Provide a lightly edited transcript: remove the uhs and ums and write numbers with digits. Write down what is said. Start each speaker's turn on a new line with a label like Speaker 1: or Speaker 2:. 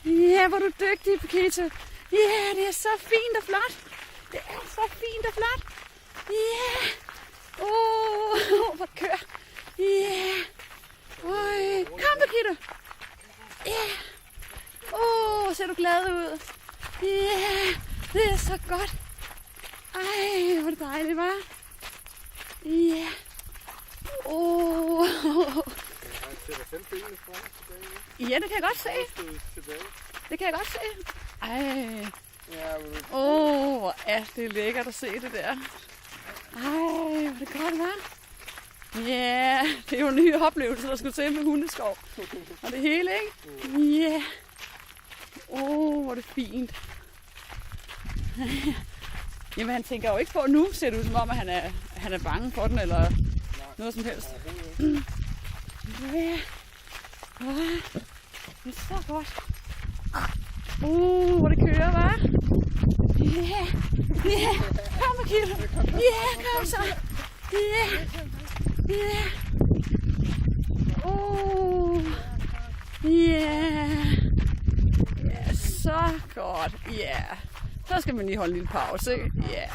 Speaker 1: Ja, hvor er du dygtig, Paquito. Ja, det er så fint og flot. Det er så fint og flot. Ja. Hvor det kører. Ja. Kom, Paquito. Ja. Ser du glad ud. Ja, det er så godt. Ej, hvor er det dejligt, hva'? Ja. Ja, det kan jeg godt se. Det kan jeg godt se. Ej. Hvor er det lækkert at se det der. Ej, hvor er det godt, hva'? Ja, det er jo en ny oplevelse, der skulle til med hundeskov. Og det hele, ikke? Ja. Hvor er det fint. Jamen, han tænker jo ikke på, nu ser det ud som om, at han er bange for den, eller noget som helst. Ja. Det er så godt. Hvor det kører, hva'? Ja. Ja. Kom, Paquito. Ja, kom så. Ja. Ja. Ja. Ja, så godt. Ja. Så skal man lige holde en lille pause, ikke? Ja.